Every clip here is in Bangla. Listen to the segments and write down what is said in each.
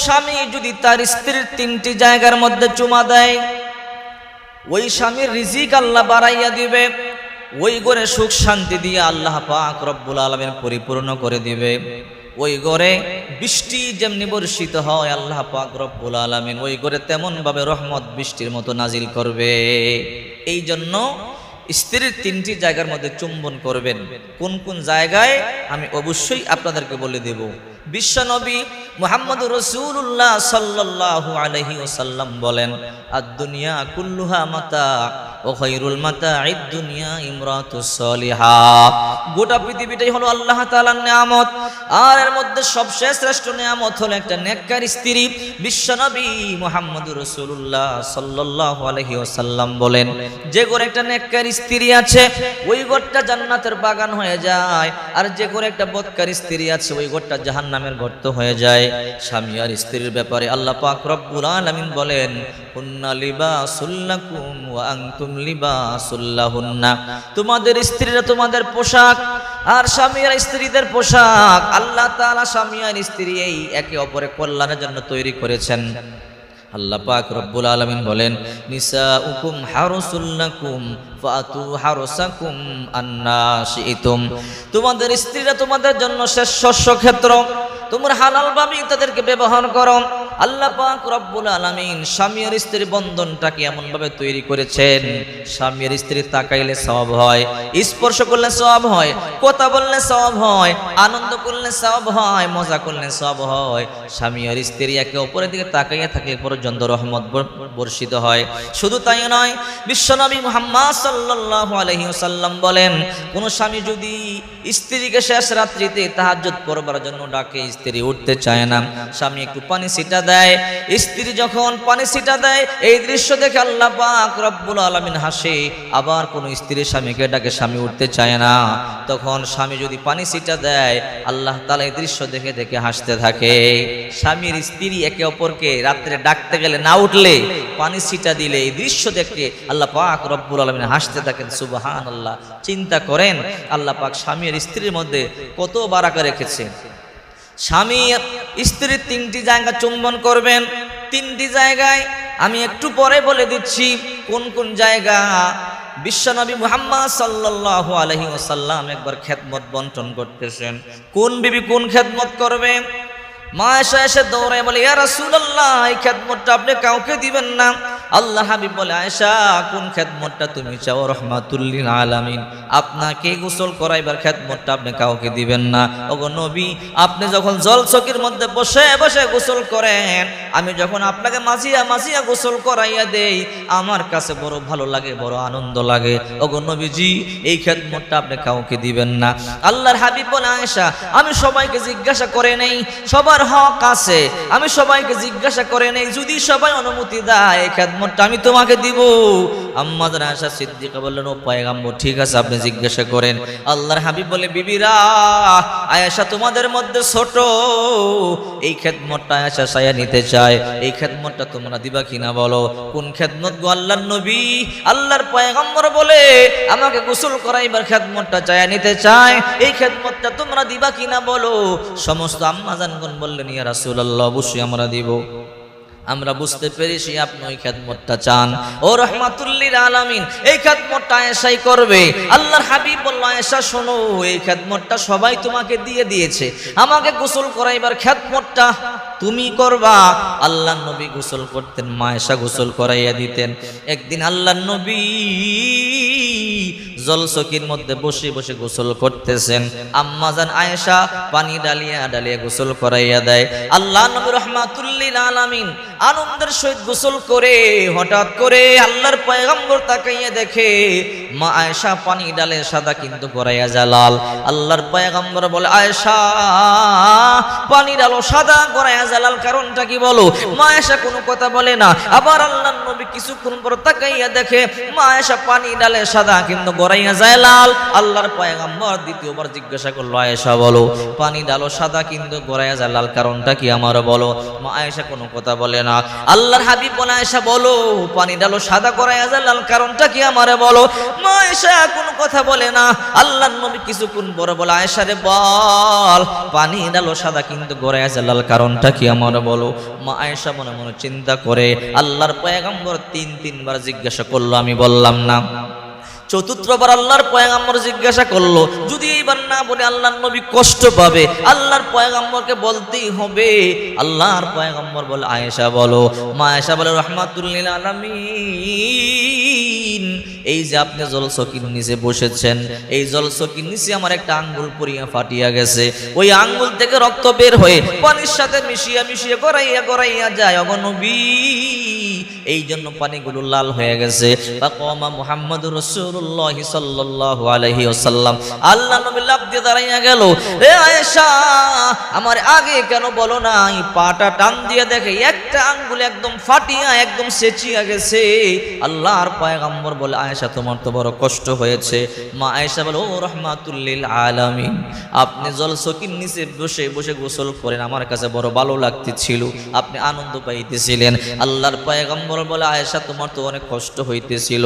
স্বামী যদি তার স্ত্রীর 3টি জায়গার মধ্যে চুমা দেয়, ওই স্বামীর রিজিক আল্লাহ বাড়াইয়া দিবে, ওই ঘরে সুখ শান্তি দিয়ে আল্লাহ পাক রব্বুল আলামিন পরিপূর্ণ করে দিবে। ওই ঘরে বৃষ্টি যেমনি বর্ষিত হয়, আল্লাহ পাক রব্বুল আলামিন ওই ঘরে তেমন ভাবে রহমত বৃষ্টির মতো নাজিল করবে। এই জন্য স্ত্রীর 3টি জায়গার মধ্যে চুম্বন করবেন। কোন কোন জায়গায় আমি অবশ্যই আপনাদেরকে বলে দেব। বিশ্বনবী মুহাম্মদুর রাসূলুল্লাহ সাল্লাল্লাহু আলাইহি ওয়াসাল্লাম বলেন, আদ-দুনিয়া কুল্লুহা মাতা ওয়া খায়রুল মাতা'id দুনিয়া ইমরাতুস সালিহা। গোটা পৃথিবীটাই হলো আল্লাহ তাআলার নিয়ামত, আর এর মধ্যে সবচেয়ে শ্রেষ্ঠ নিয়ামত হলো একটা নেককার স্ত্রী। বিশ্বনবী মুহাম্মদুর রাসূলুল্লাহ সাল্লাল্লাহু আলাইহি ওয়াসাল্লাম বলেন, যে ঘরে একটা নেককার স্ত্রী আছে ওই ঘরটা জান্নাতের বাগান হয়ে যায়, আর যে ঘরে একটা বদকার স্ত্রী আছে ওই ঘরটা জাহান্নামের গর্ত হয়ে যায়। স্বামী আর স্ত্রীর ব্যাপারে আল্লাহ পাক রব্বুল আলামিন বলেন, হুন্না লিবাসুল লাকুম ওয়া আনতুম লিবাসুল লাহুন্না। তোমাদের স্ত্রীরা তোমাদের পোশাক, আর স্বামী আর স্ত্রীদের পোশাক। আল্লাহ তাআলা স্বামী আর স্ত্রী এই একে অপরের কল্যাণের জন্য তৈরি করেছেন। আল্লাহ পাক রব্বুল আলামিন বলেন, নিসাউকুম হারসুল লাকুম ফাতু হারসাকুম আন্না শিইতুম। তোমাদের স্ত্রীরা তোমাদের জন্য শেষ শস্য ক্ষেত্র, তোমরা হালাল ভাবে তাদেরকে ব্যবহার করো। আল্লাহ পাক রব্বুল আলামিন স্বামী আর স্ত্রীর বন্ধনটাকে এমন ভাবে তৈরি করেছেন, স্বামী আর স্ত্রী তাকাইলে সওয়াব হয়, স্পর্শ করলে সওয়াব হয়, কথা বললে সওয়াব হয়, আনন্দ করলে সওয়াব হয়, মজা করলে সওয়াব হয়। স্বামী আর স্ত্রী একে অপরের দিকে তাকাইয়া থাকলে পর্যন্ত রহমত বর্ষিত হয়। শুধু তাই নয়, বিশ্বনবী মুহাম্মদ সাল্লাল্লাহু আলাইহি ওয়াসাল্লাম বলেন, কোন স্বামী যদি স্ত্রীকে শেষ রাত্রিতে তাহাজ্জুদ পড়বার জন্য ডাকে, স্ত্রী উঠতে চায় না, স্বামী একটু পানি ছিটা দেয়, স্ত্রী যখন পানি ছিটা দেয় এই দৃশ্য দেখে আল্লাহ পাক রব্বুল আলামিন হাসে। আবার কোন স্ত্রী স্বামীকে ডাকে, স্বামী উঠতে চায় না, তখন স্বামী যদি পানি ছিটা দেয় আল্লাহ তাআলা এই দৃশ্য দেখে দেখে হাসতে থাকে। স্বামীর স্ত্রী একে অপরকে রাত্রে ডাকতে গেলে না উঠলে, পানি ছিটা দিলে এই দৃশ্য দেখে আল্লাহ পাক রব্বুল আলামিন হাসতে থাকেন। সুবহানাল্লাহ। চিন্তা করেন আল্লাহ পাক স্বামী আর স্ত্রীর মধ্যে কত বারাকা রেখেছেন। স্বামী স্ত্রীর 3টি জায়গা চুম্বন করবেন। 3টি জায়গায় আমি একটু পরে বলে দিচ্ছি কোন কোন জায়গা। বিশ্বনবী মুহাম্মদ সাল্লাল্লাহু আলাইহি ওয়াসাল্লাম একবার খেদমত বন্টন করতেছেন। কোন বিবি কোন খেদমত করবে? মা আয়েশা এসে দৌড়ায় বলে, ইয়া রাসূলুল্লাহ, এই খেদমতটা আপনি কাউকে দিবেন না। আল্লাহ হাবিব বলে, আয়েশা কোন খেদমতটা তুমি চাও? রাহমাতুল লিল আলামিন, আপনাকে গোসল করাইবার খেদমতটা আপনি কাউকে দিবেন না। ওগো নবী, আপনি যখন জলচকির মধ্যে বসে বসে গোসল করেন, আমি যখন আপনাকে মাজিয়া মাজিয়া গোসল করাইয়া দেই, আমার কাছে বড় ভালো লাগে, বড় আনন্দ লাগে। ওগো নবীজি, এই খেদমতটা আপনি কাউকে দিবেন না। আল্লাহর হাবিব বলে, আয়েশা আমি সবাইকে জিজ্ঞাসা করে নেই, সবার হক আছে, আমি সবাইকে জিজ্ঞাসা করে নেই, যদি সবাই অনুমতি দেয় এই খেদমতটা আমি তোমাকে দিব। আম্মা জান আয়েশা সিদ্দিকা বললেন, ও পয়গম্বর, ঠিক আছে আপনি জিজ্ঞাসা করেন। আল্লাহর হাবিব বলে, বিবিরা, আয়েশা তোমাদের মধ্যে ছোট, এই খেদমতটা আয়েশা চাইয়া নিতে চায়, এই খেদমতটা তোমরা দিবা কিনা বলো। কোন খেদমত গো আল্লাহর নবী? আল্লাহর পয়গম্বর বলে, আমাকে গোসল করাইবার খেদমতটা চাইয়া নিতে চায়, এই খেদমতটা তোমরা দিবা কিনা বলো। সমস্ত আম্মা জানগণ বললেন, ইয়া রাসূলুল্লাহ, অবশ্যই আমরা দিব। আমরা বুঝতে পেরেছি আপনি ওই খেদমতটা চান। ও রাহমাতুল লিল আলামিন, এই খেদমতটা আয়েশাই করবে। আল্লাহর হাবিব বলল, আয়েশা শোনো, এই খেদমতটা সবাই তোমাকে দিয়ে দিয়েছে, আমাকে গোসল করাইবার খেদমতটা তুমি করবা। আল্লাহর নবী গোসল করতেন, মা আয়েশা গোসল করাইয়া দিতেন। একদিন আল্লাহর নবী জলচকির মধ্যে বসে বসে গোসল করতেছেন, আম্মা জান আয়েশা পানি ডালিয়া ডালিয়া গোসল করাইয়া দেয়। আল্লাহ নবী রাহমাতুল লিল আলামিন আনন্দের সহিত গোসল করে হঠাৎ করে আল্লাহর পয়গম্বর তাকাইয়া দেখে মা আয়েশা পানি ডালে সাদা কিন্তু করাইয়া যায় লাল। আল্লাহর পয়গম্বর বলে, আয়েশা পানি ডালো সাদা করাইয়া যায় লাল, কারণটা কি বলো? মা আয়েশা কোনো কথা বলে না। আবার আল্লাহর নবী কিছুক্ষণ পর তাকাইয়া দেখে মা আয়েশা পানি ডালে সাদা কিন্তু গড়াইয়া যায় লাল। আল্লাহর পয়গম্বর দ্বিতীয়বার জিজ্ঞাসা করলো, আয়েশা বলো, পানি ডালো সাদা কিন্তু গড়াইয়া যায় লাল, কারণটা কি আমার বলো? মা আয়েশা কোনো কথা বলে না। না। আল্লাহর হাবিব বলে আয়েশা বলো পানি ডালো সাদা করাইয়া যায় লাল কারণটা কি আমারে বলো। মা আয়েশা কোনো কথা বলে না। আল্লাহর নবী কিছুক্ষণ পরে বলে আয়েশা রে বল পানি ডালো সাদা কিন্তু গড়াইয়া যায় লাল কারণটা কি আমারে বলো। মা আয়েশা মনে মনে চিন্তা করে আল্লাহর পয়গম্বর তিনবার জিজ্ঞাসা করলো, আমি বললাম না। চতুর্থবার আল্লাহর পয়গম্বর জিজ্ঞাসা করলো, যদি এইবার না বলে আল্লাহর নবী কষ্ট পাবে, আল্লাহর পয়গম্বরকে বলতেই হবে। আল্লাহর পয়গম্বর বলে আয়েশা বলো। মা আয়েশা বলে রাহমাতুল লিল আলামিন, এই যে আপনি জলচকির নিচে বসেছেন, এই জলচকির নিচে আমার একটা আঙ্গুল পড়িয়া ফাটিয়া গেছে। ওই আঙ্গুল থেকে রক্ত বের হয়ে পানির সাথে মিশিয়ে গড়াইয়া যায় ওগো নবী, এই জন্য পানিগুলো লাল হয়ে গেছে। ফাকামা মুহাম্মাদুর রাসূলুল্লাহ সাল্লাল্লাহু আলাইহি ওয়াসাল্লাম, আল্লাহ নবী লাফ দিয়ে দাঁড়াইয়া গেল। রে আয়েশা আমার আগে কেন বলো নাই? পাটা টান দিয়ে দেখে একটা আঙ্গুল একদম ফাটিয়া একদম সেচিয়া গেছে। আল্লাহর পয়গম্বর বলে আয়েশা তোমার তো বড় কষ্ট হয়েছে। মা আয়েশা বলে ও রাহমাতুল লিল আলামিন, আপনি জলচকির নিচে বসে বসে গোসল করেন, আমার কাছে বড় ভালো লাগতেছিল, আপনি আনন্দ পাইতেছিলেন। আল্লাহর পয়গম্বর বলে আয়েশা তোমার তো অনেক কষ্ট হইতেছিল,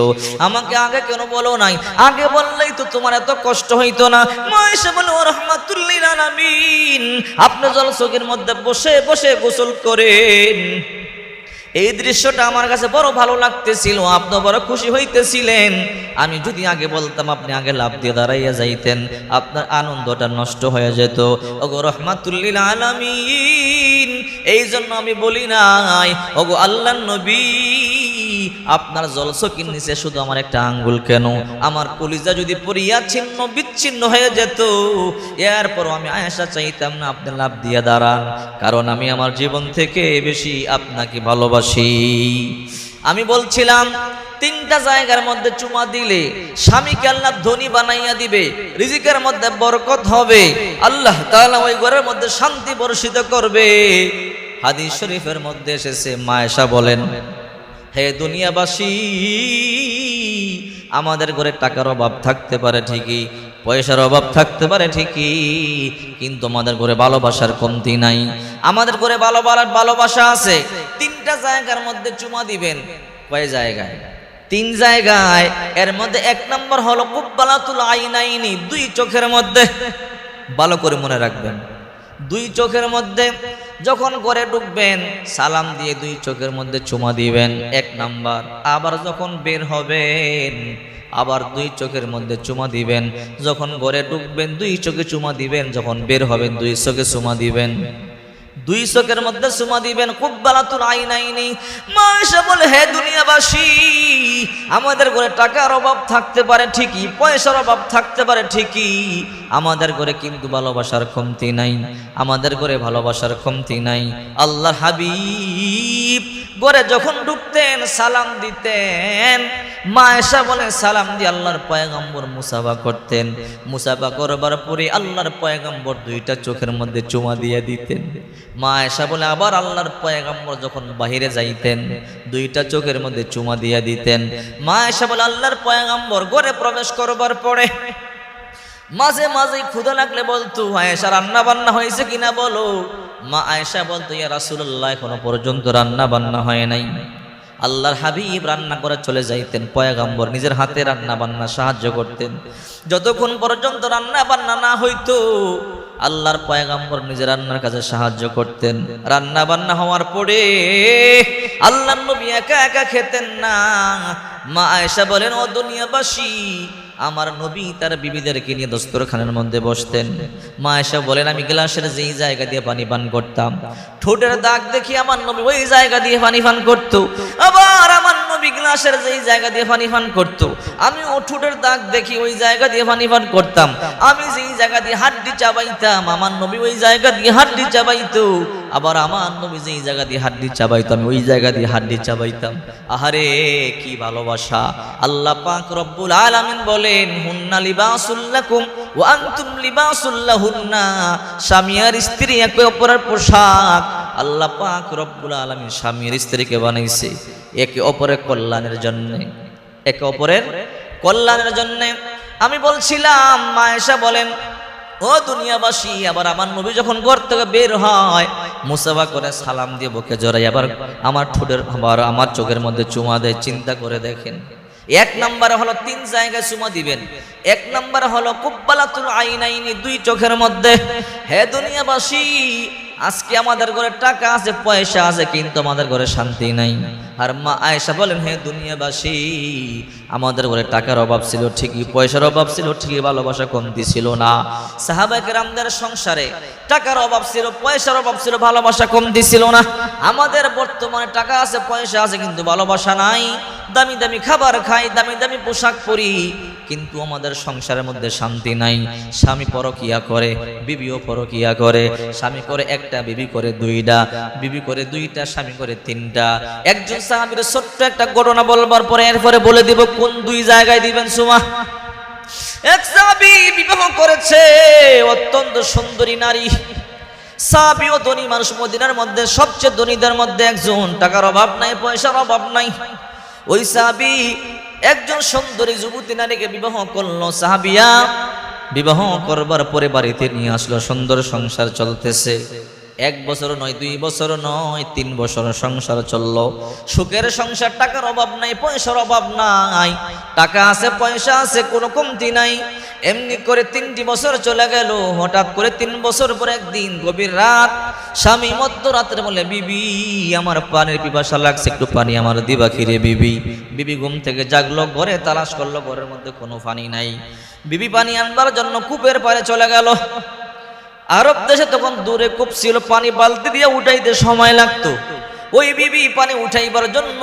আমাকে আগে কেন বলো নাই? আগে বললেই তো তোমার এত কষ্ট হইতো না। মা আয়েশা বলে ও রাহমাতুল লিল আলামিন, আপনি জলচকির মধ্যে বসে বসে গোসল করেন, এই দৃশ্যটা আমার কাছে বড় ভালো লাগতেছিল, আপনি বড় খুশি হইতেছিলেন। আমি যদি আগে বলতাম আপনি আগে লাফ দিয়ে দাঁড়াইয়া যাইতেন, আপনার আনন্দটা নষ্ট হয়ে যেত। ওগো রাহমাতুল লিল আলামিন, এই জন্য আমি বলি নাই ওগো আল্লাহর নবী আপনার জলচকির নিচে শুধু আমার একটা আঙ্গুল কেন, আমার কলিজা যদি পড়িয়া ছিন্ন বিচ্ছিন্ন হয়ে যেত, এরপর আমি আয়েশা চাইতাম না আপনি লাফ দিয়ে দাঁড়ান, কারণ আমি আমার জীবন থেকে বেশি আপনাকে ভালোবাসি। আমি বলছিলাম তিনটা জায়গার মধ্যে চুমা দিলে স্বামীকে আল্লাহ ধনী বানাইয়া দিবে, রিজিকের মধ্যে বরকত হবে, আল্লাহ তাআলা ওই ঘরের মধ্যে শান্তি বর্ষিত করবে। হাদিস শরীফের মধ্যে এসেছে, মা আয়েশা বলেন হে দুনিয়াবাসী, আমাদের ঘরে টাকার অভাব থাকতে পারে ঠিকই, পয়সার অভাব থাকতে পারে ঠিকই, কিন্তু আমাদের ঘরে ভালোবাসার কমতি নাই। আমাদের ঘরে ভালোবাসা আছে। তিনটা জায়গার মধ্যে চুমা দিবেন। কয় জায়গায়? তিন জায়গায়। এর মধ্যে এক নম্বর হলো কুব্বালাতুল আইনাইনি, দুই চোখের মধ্যে। ভালো করে মনে রাখবেন, দুই চোখের মধ্যে যখন ঘরে ঢুকবেন সালাম দিয়ে দুই চোখের মধ্যে চুমা দিবেন, এক নাম্বার। আবার যখন বের হবেন আবার দুই চোখের মধ্যে চুমা দিবেন। যখন ঘরে ঢুকবেন দুই চোখে চুমা দিবেন, যখন বের হবেন দুই চোখে চুমা দিবেন। দুই চোখের মধ্যে চুমা দিবেন। কুব্বালাতুল আইনাইনি। মা আয়েশা বলে হে দুনিয়াবাসী, আমাদের ঘরে টাকার অভাব থাকতে পারে ঠিকই, পয়সার অভাব থাকতে পারে ঠিকই, আমাদের ঘরে কিন্তু ভালোবাসার কমতি নাই, আমাদের ঘরে ভালোবাসার কমতি নাই। আল্লাহর হাবিব ঘরে যখন ঢুকতেন সালাম দিতেন, মা আয়েশা বলে সালাম দিয়ে আল্লাহর পয়গম্বর মুসাফা করতেন। মুসাফা করবার পরে আল্লাহর পয়গম্বর দুইটা চোখের মধ্যে চুমা দিয়ে দিতেন। মা আয়েশা বলে আবার আল্লাহর পয়গম্বর যখন বাহিরে যাইতেন দুইটা চোখের মধ্যে চুমা দিয়ে দিতেন। মা আয়েশা বলে আল্লাহর পয়গম্বর ঘরে প্রবেশ করবার পরে মাঝে মাঝে ক্ষুধা লাগলে বলতো আয়েশা রান্না বান্না হয়েছে কিনা বলো। মা আয়েশা বলতো ইয়া রাসূলুল্লাহ এখনো পর্যন্ত রান্না বান্না হয় নাই। আল্লাহর হাবিব রান্না করে চলে যাইতেন, পয়গম্বর নিজের হাতে রান্না বান্না সাহায্য করতেন। যতক্ষণ পর্যন্ত রান্না বান্না না হইতো আল্লাহর পয়গম্বর নিজের রান্নার কাজে সাহায্য করতেন। রান্না বান্না হওয়ার পরে আল্লাহর নবী একা একা খেতেন না। মা আয়েশা বলেন ও দুনিয়াবাসী, আমার নবী তার বিবিদেরকে নিয়ে দস্তরখানের মধ্যে বসতেন। মা আয়েশা বলেন আমি গ্লাসের যেই জায়গা দিয়ে পানি পান করতাম, ঠোঁটের দাগ দেখি আমার নবী ওই জায়গা দিয়ে পানি পান করতো। আবার আমার নবী গ্লাসের যেই জায়গা দিয়ে পানি পান করতো, আমি ও ঠোঁটের দাগ দেখি ওই জায়গা দিয়ে পানি পান করতাম। আমি যেই জায়গা দিয়ে হাড্ডি চাবাইতাম আমার নবী ওই জায়গা দিয়ে হাড্ডি চাবাইতো। আবার আমার নবী যেই জায়গা দিয়ে হাড্ডি চাবাইতো আমি ওই জায়গা দিয়ে হাড্ডি চাবাইতাম। আহারে কি ভালোবাসা! আল্লাহ পাক রব্বুল আলামিন বলেন হুন্না লিবাসুল লাকুম ওয়া আনতুম লিবাসুল লাহুন্না। স্বামী আর স্ত্রী একে অপরের পোশাক। আল্লাহ পাক রব্বুল আলামিন স্বামী আর স্ত্রীকে বানাইছে একে অপরের কল্যাণের জন্য, একে অপরের কল্যাণের জন্য। আমি বলছিলাম মা আয়েশা বলেন ও দুনিয়াবাসী, আবার আমার নবী যখন ঘর থেকে বের হয় মুসাফা করে সালাম দিয়ে বুকে জড়াই আবার আমার ঠোঁটের আবার আমার চোখের মধ্যে চুমা দেয়। চিন্তা করে দেখেন, এক নম্বরে হলো 3 জায়গায় চুমা দিবেন। এক নম্বরে হলো কুব্বালাতুল আইনাইনি, 2 চোখের মধ্যে। হে দুনিয়াবাসী, আজকে আমাদের ঘরে টাকা আছে, পয়সা আছে, কিন্তু আমাদের ঘরে শান্তি নাই। আর মা আয়েশা বলেন, হে দুনিয়াবাসী, আমাদের ঘরে টাকার অভাব ছিল ঠিকই, পয়সার অভাব ছিল ঠিকই, ভালোবাসা কমতি ছিল না। সাহাবায়ে কেরামদের সংসারে টাকার অভাব ছিল, পয়সার অভাব ছিল, ভালোবাসা কমতি ছিল না। আমাদের বর্তমানে টাকা আছে, পয়সা আছে, কিন্তু ভালোবাসা নাই। দামি দামি খাবার খাই, দামি দামি পোশাক পরি, কিন্তু আমাদের সংসারের মধ্যে শান্তি নাই। স্বামী পরকিয়া করে, বিবিও পরকিয়া করে। স্বামী করে 1টা, বিবি করে 2টা, বিবি করে 2টা, স্বামী করে 3টা। একজন সাহাবীর ছোট্ট একটা ঘটনা বলবার পরে এরপরে বলে দিব কোন 2 জায়গায় দিবেন সুমা। এক সাহাবী বিবাহ করেছে অত্যন্ত সুন্দরী নারী, সাহাবীও ধনী মানুষ, মদিনার মধ্যে সবচেয়ে ধনীদের মধ্যে একজন, টাকার অভাব নাই, পয়সার অভাব নাই। ওই সাহাবী একজন সুন্দরী যুবতী নারীকে বিবাহ করলো। সাহাবিয়া বিবাহ করবার পরে বাড়িতে নিয়ে আসলো, সুন্দর সংসার চলতেছে। 1 বছর নয়, 2 বছর নয়, 3 বছর সংসার চললো। সুখের সংসার, টাকার অভাব নাই, পয়সার অভাব নাই, টাকা আছে, পয়সা আছে, কোনো কমতি নাই। এমনি করে 3টি বছর চলে গেল। হঠাৎ করে 3 বছর পরে একদিন গভীর রাত, স্বামী মধ্যরাত্রে বলে, বিবি আমার পানির পিপাসা লাগছে, একটু পানি আমার দিবা খিরে বিবি। বিবি ঘুম থেকে জাগলো, ঘরে তালাশ করলো, ঘরের মধ্যে কোনো পানি নাই। বিবি পানি আনবার জন্য কূপের পাড়ে চলে গেল। আরব দেশে তখন দূরে কূপ ছিল, পানি বালতি দিয়ে উঠাইতে সময় লাগতো। ওই বিবি পানি উঠাইবার জন্য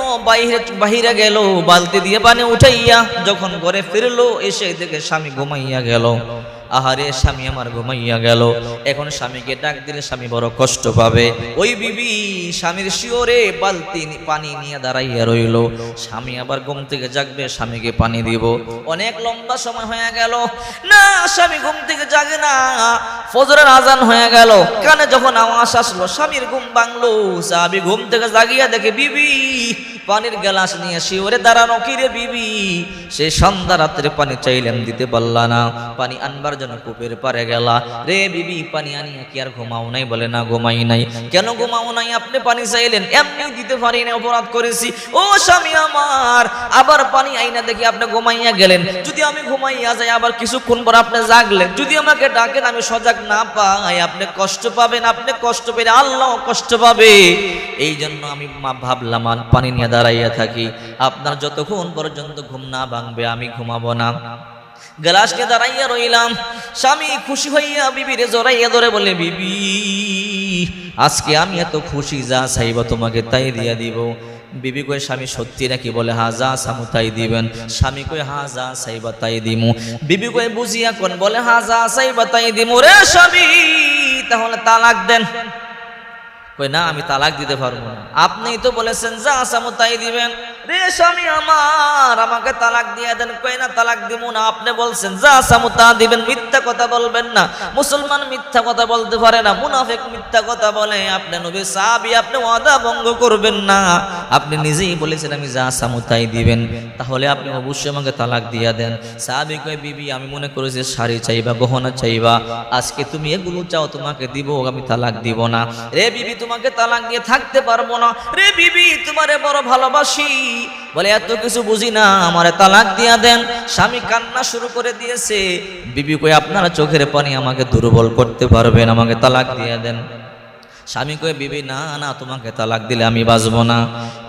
বাহিরে গেল, বালতি দিয়ে পানি উঠাইয়া যখন ঘরে ফিরলো, এসে দেখে স্বামী ঘুমাইয়া গেল। আহারে, স্বামী আমার ঘুমাইয়া গেল। এখন স্বামীকে ডাক দিলে স্বামী বড় কষ্ট পাবে। ওই বিবি স্বামীর শিওরে বালতি পানি নিয়ে দাঁড়াইয়া রইল। স্বামী আবার ঘুম থেকে জাগবে, স্বামীকে পানি দিব। অনেক লম্বা সময় হয়ে গেল, না স্বামী ঘুম থেকে জাগে না। ফজরের আজান হয়ে গেল, কানে যখন আওয়াজ আসলো, স্বামীর ঘুম ভাঙলো। স্বামী ঘুম থেকে জাগিয়া দেখে বিবি পানির গ্লাস নিয়ে শিওরে দাঁড়ানো। কিরে বিবি, সে সন্ধ্যা রাত্রে পানি চাইলাম, দিতে পারলা না, পানি আনবার জন্য কূপের পারে গেলা। রে বিবি, পানি আনিয়া কি আর ঘুমাও নাই? বলে না, ঘুমাই নাই। কেন ঘুমাও নাই? আপনি পানি চাইলেন, এমনি দিতে পারি না, অপরাধ করেছি। ও স্বামী আমার, আবার পানি আইনা দেখি আপনি ঘুমাইয়া গেলেন। যদি আমি ঘুমাইয়া যাই, আবার কিছুক্ষণ পর আপনি জাগলেন, যদি আমাকে ডাকেন আমি সজাগ না পাই, আপনি কষ্ট পাবেন। আপনি কষ্ট পেলে আল্লাহ কষ্ট পাবে। এই জন্য আমি ভাবলাম পানি নিয়ে দাঁড়াইয়া থাকি, আপনার যতক্ষণ পর্যন্ত ঘুম না ভাঙবে আমি ঘুমাবো না। গ্লাসকে দাঁড়াইয়া রইলাম। স্বামী খুশি হইয়া বিবিরে জড়াইয়া ধরে বলে, বিবি আজকে আমি এত খুশি, যা চাইব তোমাকে তাই দিয়া দিব। বিবি কই, স্বামী সত্যি নাকি? বলে হা, যা চামু তাই দিবেন। স্বামী কই, হা যা চাইবা তাই দিমু। বিবি কই, বুঝিয়া কোন? বলে হা, যা চাইবা তাই দিমু। রে স্বামী, তাহলে তালাক দেন। কই, না আমি তালাক দিতে পারবো না, আপনিই তো বলেছেন যা চামু তাই দিবেন। রে স্বামী আমার, আমাকে তালাক দিয়ে দেন। কই, না তালাক দিব না, আপনি বলছেন যা চামু তা দিবেন। মিথ্যা কথা বলবেন না, মুসলমান মিথ্যা কথা বলতে পারে না, মুনাফিক মিথ্যা কথা বলে। আপনি নবী সাহাবী, আপনি ওয়াদা ভঙ্গ করবেন না। আপনি নিজেই বলেছেন আমি যা চামু তাই দিবেন, তাহলে আপনি অবশ্যই আমাকে তালাক দিয়ে দেন। সাহাবী কয়, বিবি আমি মনে করেছি শাড়ি চাইবা, গহনা চাইবা, আজকে তুমি এগুলো চাও, তোমাকে দিব, আমি তালাক দিব না। রে বিবি, তোমাকে তালাক দিয়ে থাকতে পারবো না। রে বিবি, তোমারে বড় ভালোবাসি। বলে এত কিছু বুঝি না, আমারে তালাক দিয়া দেন। স্বামী কান্না শুরু করে দিয়েছে। বিবি কই, আপনারা চোখের পানি আমাকে দুর্বল করতে পারবেন, আমাকে তালাক দিয়া দেন। স্বামী কই, বিবি না না, তোমাকে তালাক দিলে আমি বাঁচবো না।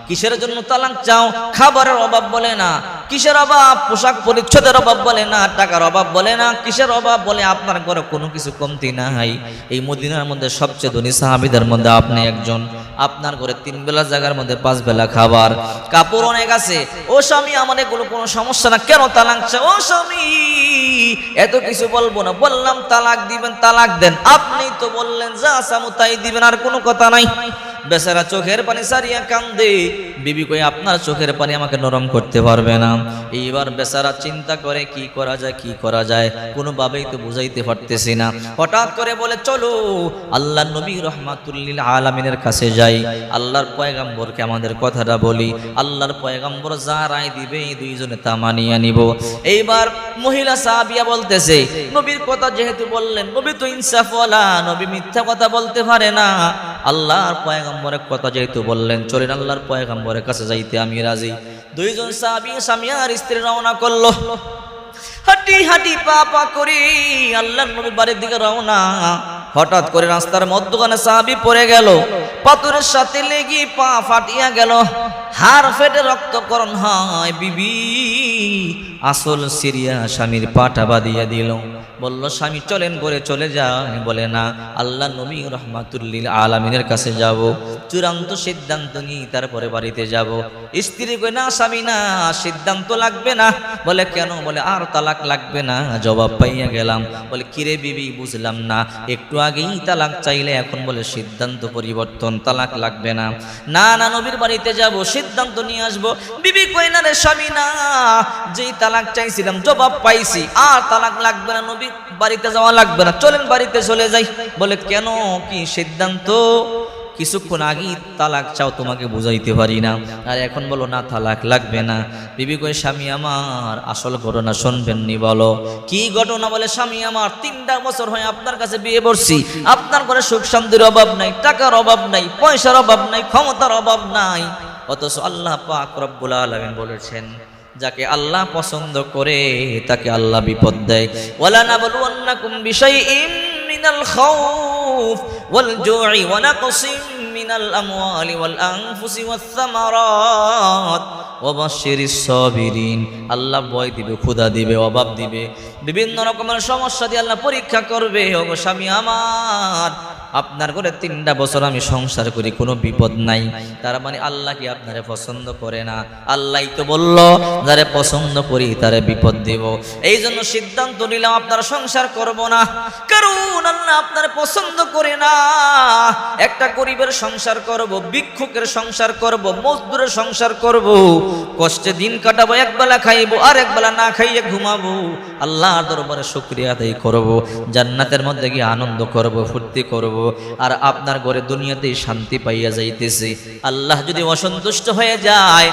কিসের জন্য তালাক চাও? খাবারের অভাব বলে না, কিসের অভাব? পোশাক পরিচ্ছদের অভাব বলে না, টাকার অভাব বলে না, কিসের অভাব? বলে আপনার ঘরে কোনো কিছু কমতি নাই। এই মদিনার মধ্যে সবচেয়ে ধনী সাহাবীদের মধ্যে আপনি একজন। আপনার ঘরে 3 বেলা জায়গার মধ্যে 5 বেলা খাবার, কাপড় অনেক আছে। ও স্বামী, আমার এগুলো কোনো সমস্যা না, কেন তালাক চাও? ও স্বামী, এত কিছু বলবো না, বললাম তালাক দিবেন, তালাক দেন। আপনি তো বললেন যা চামু তাই দিবেন, আর কোনো কথা নাই। বেচারা চোখের পানি সারিয়া কান্দে। বিবি কই আপনার চোখের পানি আমাকে নরম করতে পারবে না। এইবার বেচারা চিন্তা করে কি করা যায়, কি করা যায়, কোনোভাবেই তো বুঝাইতে পারতেছি না। হঠাৎ করে বলে চলো আল্লাহর নবী রহমাতুল্লিল আলামিনের কাছে যাই, আল্লাহর পয়গম্বরকে আমাদের কথাটা বলি, আল্লাহর পয়গম্বর যা রায় দিবে এই দুইজনে তা মানিয়ে নিব। এইবার মহিলা সাহাবিয়া বলতেছে নবীর কথা যেহেতু বললেন, নবী তো ইনসাফওয়ালা, নবী মিথ্যা কথা বলতে পারে না, আল্লাহর পয়গম্বরের কথা যেহেতু বললেন চলেন আল্লাহর পয়গম্বরের কাছে যাইতে আমি রাজি। দুইজন সাহাবী স্বামী আর স্ত্রী রওনা করলো। হাঁটি হাঁটি পা পা করি আল্লাহর নবীর বাড়ির দিকে রওনা। হঠাৎ করে রাস্তার মধ্যখানে সাহাবী পড়ে গেল, পাথরের সাথে লেগে পা ফাটিয়া গেল, হাড় ফেটে রক্তকরণ হয়। বিবি আসল সিরিয়া স্বামীর পাটা বাঁধিয়া দিল। বলল স্বামী চলেন ঘরে চলে যায়। বলে না, আল্লাহ নবী রহমাতুল্লিল আলামিনের কাছে যাব, চূড়ান্ত সিদ্ধান্ত নিয়ে তারপরে বাড়িতে যাব। স্ত্রী কই না স্বামী না, সিদ্ধান্ত লাগবে না। বলে কেন? বলে আর তালাক লাগবে না। জবাব পাইয়া গেলাম। বলে কিরে বিবি বুঝলাম না, একটু আগেই তালাক চাইলে এখন বলে সিদ্ধান্ত পরিবর্তন, তালাক লাগবে না। না না নবীর বাড়িতে যাব, সিদ্ধান্ত নিয়ে আসবো। বিবি কই না রে স্বামী না, যেই তালাক চাইছিলাম জবাব পাইছি, আর তালাক লাগবে না, নবী বাড়িতে যাওয়া লাগবে না, চলেন বাড়িতে চলে যাই। বলে কেন, কি সিদ্ধান্ত? কিছুক্ষণ আগেই তালাক চাও, তোমাকে বুঝাইতে পারি না, আর এখন বলো না তালাক লাগবে না। বিবি কই স্বামী আমার আসল ঘটনা শুনবেননি। বলো কি ঘটনা? বলে স্বামী আমার 3টা বছর হয় আপনার কাছে বিয়ে করছি, আপনার ঘরে সুখ শান্তির অভাব নাই, টাকার অভাব নাই, পয়সার অভাব নাই, ক্ষমতার অভাব নাই, অথচ আল্লাহ পাক রব্বুল আলামিন বলেছেন যাকে আল্লাহ পছন্দ করে তাকে আল্লাহ বিপদ দেয়। ওয়ালা নাবলুওয়ান্নাকুম বিশাইইম মিনাল খাউফ ওয়াল জু'i ওয়া নাকসিম মিনাল আমওয়ালি ওয়াল আনফুসি ওয়াস সামারাত ওয়া বাশশিরিস সাবিরিন। আল্লাহ ভয় দিবে, ক্ষুধা দিবে, অভাব দিবে, বিভিন্ন রকমের সমস্যা দিয়ে আল্লাহ পরীক্ষা করবে। ওগো স্বামী আমার, আপনার ঘরে 3টা বছর আমি সংসার করি, কোনো বিপদ নাই। তার মানে আল্লাহ কি আপনারে পছন্দ করে না? আল্লাহই তো বলল যারে পছন্দ করি তারে বিপদ দেব। এই জন্য সিদ্ধান্ত নিলাম আপনার সংসার করব না, কারণ আল্লাহ আপনার পছন্দ করে না। একটা গরিবের সংসার করব, ভিক্ষুকের সংসার করব, মজদুরের সংসার করব, কষ্টে দিন কাটাবো, একবেলা খাইবো আর একবেলা না খাইয়ে ঘুমাবো, আল্লাহর দরবারে শুকরিয়া আদায় করব, জান্নাতের মধ্যে গিয়ে আনন্দ করব, ফুর্তি করব, আর আপনার ঘরে দুনিয়াতেই শান্তি পাইয়া যাইতেছে। আল্লাহ যদি অসন্তুষ্ট হয়ে যায়,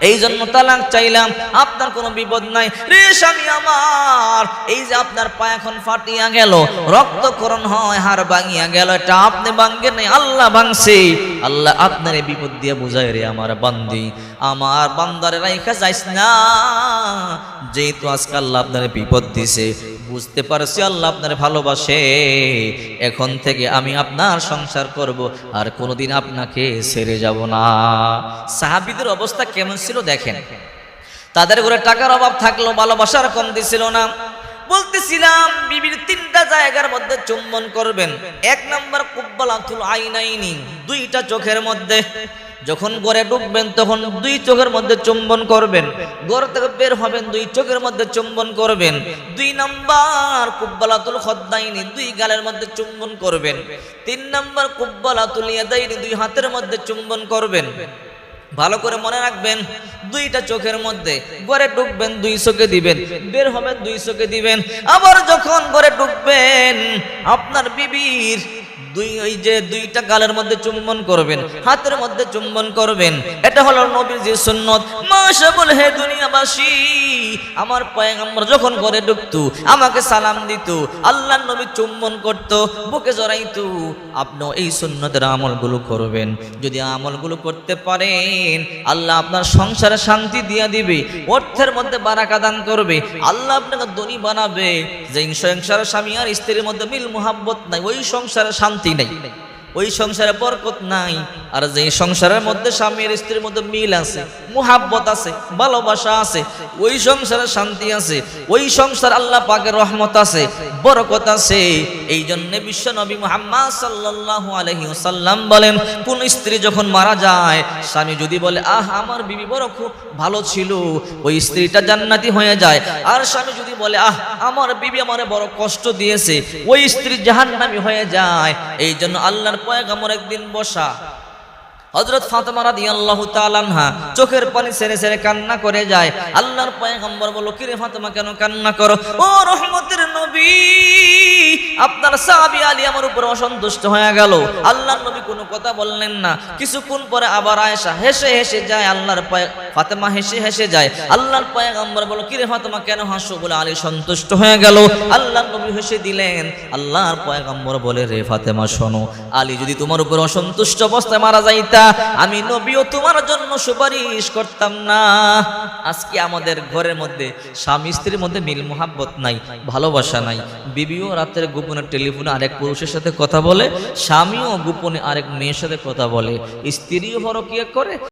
এই জন্য তালাক চাইলাম, আপনার কোনো বিপদ নাই রে স্বামী আমার। এই যে আপনার পা এখন ফাটিয়া গেল, রক্তক্ষরণ হয়, হাড় ভাঙিয়া গেল, এটা আপনি ভাঙ্গেন নাই, আল্লাহ ভাঙছে। আল্লাহ আপনার এই বিপদ দিয়ে বুঝায় রে আমার বান্দি, আমার বান্দারে রাইখা যাইস না। যেহেতু আজকে আল্লাহ আপনার বিপদ দিছে, বুঝতে পারছি আল্লাহ আপনার ভালোবাসে, এখন থেকে আমি আপনার সংসার করব, আর কোনোদিন আপনাকে ছেড়ে যাব না। সাহাবীদের অবস্থা কেমন ছিল দেখেন। তাদের ঘরে টাকার অভাব থাকলো, ভালোবাসার কমতি ছিল না। বলতেছিলাম বিবির 3টা জায়গার মধ্যে চুম্বন করবেন। 1 নম্বর কুব্বালাতুল আইনাইনি, 2টা চোখের মধ্যে। যখন ঘরে ঢুকবেন তখন 2 চোখের মধ্যে চুম্বন করবেন, ঘর থেকে বের হবেন 2 চোখের মধ্যে চুম্বন করবেন। 2 নম্বর কুব্বালাতুল খদ্দাইনি, 2 গালের মধ্যে চুম্বন করবেন। 3 নম্বর কুব্বালাতুল ইয়াদাইনি, 2 হাতের মধ্যে চুম্বন করবেন। ভালো করে মনে রাখবেন, 2টা চোখের মধ্যে। ঘরে ঢুকবেন 2 চোখে দিবেন, বের হবেন 2 চোখে দিবেন। আবার যখন ঘরে ঢুকবেন আপনার বিবির ওই যে 2টা গালের মধ্যে চুম্বন করবেন, হাতের মধ্যে চুম্বন করবেন। এটা হলো নবীর যে সুন্নত। মাশাআল্লাহ, হে দুনিয়াবাসী, আমার পয়গম্বর যখন ঘরে ঢুকতো আমাকে সালাম দিত, আল্লাহর নবী চুম্বন করত, বুকে জড়াইতো। আপনিও এই সুন্নতের আমলগুলো করবেন। যদি আমলগুলো করতে পারেন, আল্লাহ আপনার সংসারে শান্তি দিয়ে দিবে, অর্থের মধ্যে বারাকা দান করবে, আল্লাহ আপনাকে ধনী বানাবে। যে সংসারে স্বামী আর স্ত্রীর মধ্যে মিল মুহাব্বত নাই, ওই সংসারে শান্তি নাই, ওই সংসারে বরকত নাই। আর যে সংসারের মধ্যে স্বামী আর স্ত্রীর মধ্যে মিল আছে, মুহাব্বত আছে, ভালোবাসা আছে, ওই সংসারে শান্তি আছে, ওই সংসার আল্লাহ পাকের রহমত আছে, বরকত আছে। এই জন্য বিশ্ব নবী মুহাম্মদ সাল্লাল্লাহু আলাইহি ওয়াসাল্লাম বলেন, কোন স্ত্রী যখন মারা যায়, স্বামী যদি বলে আহ আমার বিবি বড় খুব ভালো ছিল, ওই স্ত্রীটা জান্নাতি হয়ে যায়। আর স্বামী যদি বলে আহ আমার বিবি আমারে বড় কষ্ট দিয়েছে, ওই স্ত্রী জাহান্নামী হয়ে যায়। এই জন্য আল্লাহর পয়গম্বর একদিন বসা হযরত ফাতেমা রাদিয়াল্লাহু তাআলা আনহা চোখের পানি ছেড়ে ছেড়ে কান্না করে যায়। আল্লাহর পয়গম্বর বলল, কি রে ফাতেমা, কেন কান্না করো? ও রহমতের নবী, আপনার সাহাবী আলী আমার উপর অসন্তুষ্ট হয়ে গেল। আল্লাহর নবী কোনো কথা বললেন না। কিছুক্ষণ পরে আবার আয়েশা হেসে হেসে যায়, ফাতেমা হেসে হেসে যায়। আল্লাহর পয়গম্বর বলল, কি রে ফাতেমা, কেন হাসো? বলে আলী সন্তুষ্ট হয়ে গেল। আল্লাহর নবী হেসে দিলেন। আল্লাহর পয়গম্বর বলে, রে ফাতেমা শোনো, আলী যদি তোমার উপর অসন্তুষ্ট অবস্থায় মারা যাইতা, আমি নবীও তোমার জন্য সুপারিশ করতাম না। আজকে আমাদের ঘরের মধ্যে স্বামী স্ত্রীর মধ্যে মিল মোহাব্বত নাই, ভালোবাসা নাই। বিবিও রাতের গোপনে টেলিফোনে আরেক পুরুষের সাথে কথা বলে, স্বামীও গোপনে আরেক মেয়ের সাথে কথা বলে, স্ত্রীও পরকীয়া করে।